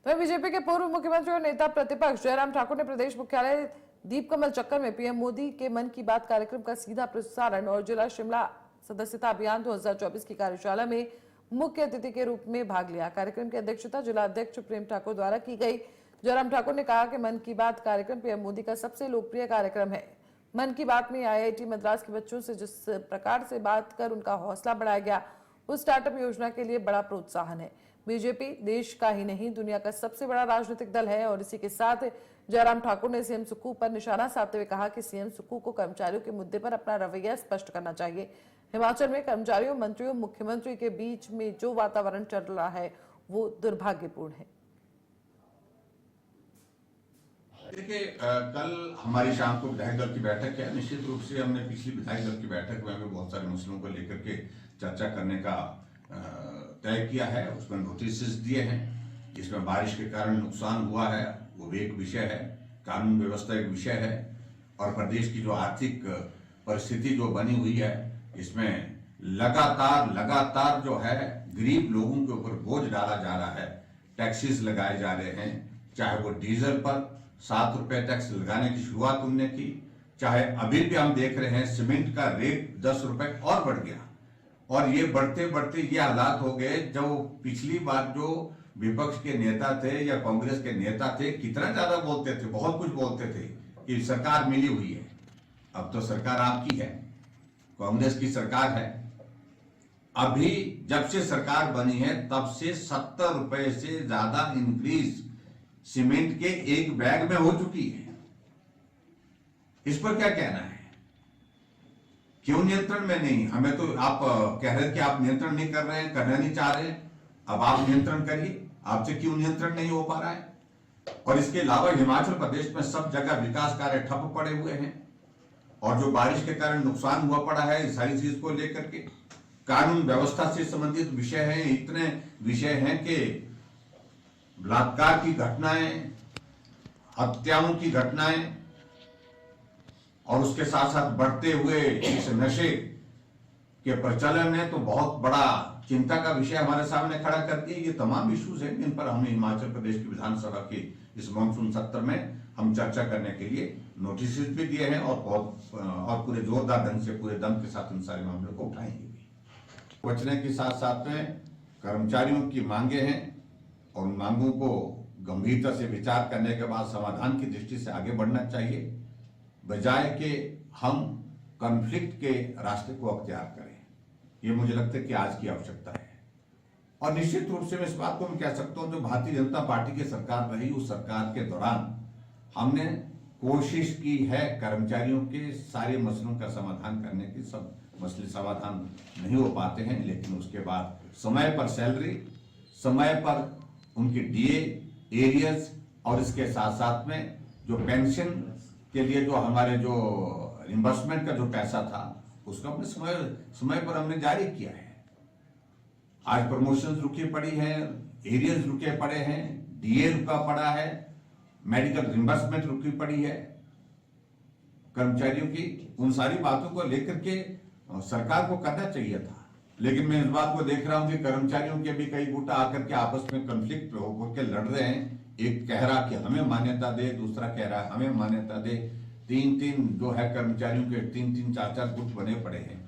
तो बीजेपी के पूर्व मुख्यमंत्री और नेता प्रतिपक्ष जयराम ठाकुर ने प्रदेश मुख्यालय दीपकमल चक्कर में पीएम मोदी के मन की बात कार्यक्रम का सीधा प्रसारण और जिला शिमला सदस्यता अभियान 2024 की कार्यशाला में मुख्य अतिथि के रूप में भाग लिया। कार्यक्रम की अध्यक्षता जिला अध्यक्ष प्रेम ठाकुर द्वारा की गई। जयराम ठाकुर ने कहा कि मन की बात कार्यक्रम पीएम मोदी का सबसे लोकप्रिय कार्यक्रम है। मन की बात में आईआईटी मद्रास के बच्चों से जिस प्रकार से बात कर उनका हौसला बढ़ाया गया, उस स्टार्टअप योजना के लिए बड़ा प्रोत्साहन है। बीजेपी देश का ही नहीं दुनिया का सबसे बड़ा राजनीतिक दल है और इसी के साथ जयराम ठाकुर ने सीएम सुक्खू पर निशाना साधते हुए कहा कि सीएम सुक्खू को कर्मचारियों के मुद्दे पर अपना रवैया स्पष्ट करना चाहिए। हिमाचल में कर्मचारियों, मंत्रियों, मुख्यमंत्री के बीच में जो वातावरण चल रहा है वो दुर्भाग्यपूर्ण है। देखिए, कल हमारी शाम को विधायक दल की बैठक है। निश्चित रूप से हमने पिछली विधायक दल की बैठक में भी बहुत सारे मसलों को लेकर के चर्चा करने का तय किया है। उसमें नोटिस दिए हैं। जिसमें बारिश के कारण नुकसान हुआ है वो भी एक विषय है, कानून व्यवस्था एक विषय है, और प्रदेश की जो आर्थिक परिस्थिति जो बनी हुई है इसमें लगातार जो है गरीब लोगों के ऊपर बोझ डाला जा रहा है। टैक्सेस लगाए जा रहे हैं, चाहे वो डीजल पर 7 रुपए टैक्स लगाने की शुरुआत उनने की, चाहे अभी भी हम देख रहे हैं सीमेंट का रेट 10 रुपए और बढ़ गया। और ये बढ़ते बढ़ते ये हालात हो गए, जो पिछली बार जो विपक्ष के नेता थे या कांग्रेस के नेता थे कितना ज्यादा बोलते थे, बहुत कुछ बोलते थे कि सरकार मिली हुई है। अब तो सरकार आपकी है, कांग्रेस की सरकार है। अभी जब से सरकार बनी है तब से 70 रुपए से ज्यादा इंक्रीज सीमेंट के एक बैग में हो चुकी है। इस पर क्या कहना है? क्यों नियंत्रण में नहीं? हमें तो आप कह रहे हैं कि आप नियंत्रण नहीं कर रहे हैं, करना नहीं चाह रहे हैं। अब आप नियंत्रण करिए। आपसे क्यों नियंत्रण नहीं हो पा रहा है? और इसके अलावा हिमाचल प्रदेश में सब जगह विकास कार्य ठप पड़े हुए हैं, और जो बारिश के कारण नुकसान हुआ पड़ा है इस सारी चीज को लेकर के कानून व्यवस्था से संबंधित विषय हैं। इतने विषय हैं कि बलात्कार की घटनाएं, हत्याओं की घटनाएं, और उसके साथ साथ बढ़ते हुए इस नशे के प्रचलन ने तो बहुत बड़ा चिंता का विषय हमारे सामने खड़ा कर दिया। ये तमाम इश्यूज हैं जिन पर हमने हिमाचल प्रदेश की विधानसभा के इस मानसून सत्र में हम चर्चा करने के लिए नोटिस भी दिए हैं, और पूरे जोरदार ढंग से पूरे दम के साथ इन सारे मामलों को उठाएंगे भी। बचने के साथ साथ में कर्मचारियों की मांगे हैं, और उन मांगों को गंभीरता से विचार करने के बाद समाधान की दृष्टि से आगे बढ़ना चाहिए, बजाय कि हम कॉन्फ्लिक्ट के रास्ते को अख्तियार करें। ये मुझे लगता है कि आज की आवश्यकता है। और निश्चित रूप से मैं इस बात को मैं कह सकता हूं, जो भारतीय जनता पार्टी की सरकार रही उस सरकार के दौरान हमने कोशिश की है कर्मचारियों के सारे मसलों का समाधान करने की। सब मसले समाधान नहीं हो पाते हैं, लेकिन उसके बाद समय पर सैलरी, समय पर उनके डीए, एरियर्स, और इसके साथ साथ में जो पेंशन के लिए जो हमारे जो रिम्बर्समेंट का जो पैसा था उसको हमने समय पर हमने जारी किया है। आज प्रमोशंस रुकी पड़ी है, एरियर्स रुके पड़े हैं, डीए रुका पड़ा है, मेडिकल रिम्बर्समेंट रुकी पड़ी है कर्मचारियों की। उन सारी बातों को लेकर के सरकार को करना चाहिए था, लेकिन मैं इस बात को देख रहा हूं कि कर्मचारियों के भी कई गुट आकर के आपस में कंफ्लिक्ट होकर लड़ रहे हैं। एक कह रहा कि हमें मान्यता दे, दूसरा कह रहा है हमें मान्यता दे। तीन जो है कर्मचारियों के 3 4 गुट बने पड़े हैं।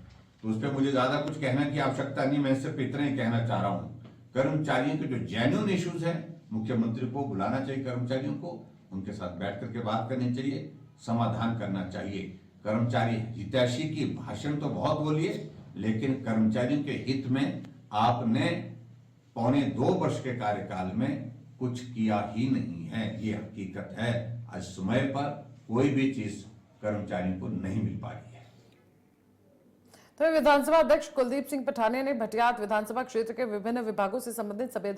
तो उस पर मुझे ज्यादा कुछ कहने की आवश्यकता नहीं, मैं सिर्फ इतना ही कहना चाह रहा हूं, कर्मचारियों के जो जेन्युइन इश्यूज है मुख्यमंत्री को बुलाना चाहिए, कर्मचारियों को उनके साथ बैठ करके बात करनी चाहिए, समाधान करना चाहिए। कर्मचारी हितैषी की भाषण तो बहुत बोलिए, लेकिन कर्मचारियों के हित में आपने 2.25 वर्ष के कार्यकाल में कुछ किया ही नहीं है। ये हकीकत है। आज समय पर कोई भी चीज कर्मचारियों को नहीं मिल पा रही है। तो विधानसभा अध्यक्ष कुलदीप सिंह पठानिया ने भटियात विधानसभा क्षेत्र के विभिन्न विभागों से संबंधित सभी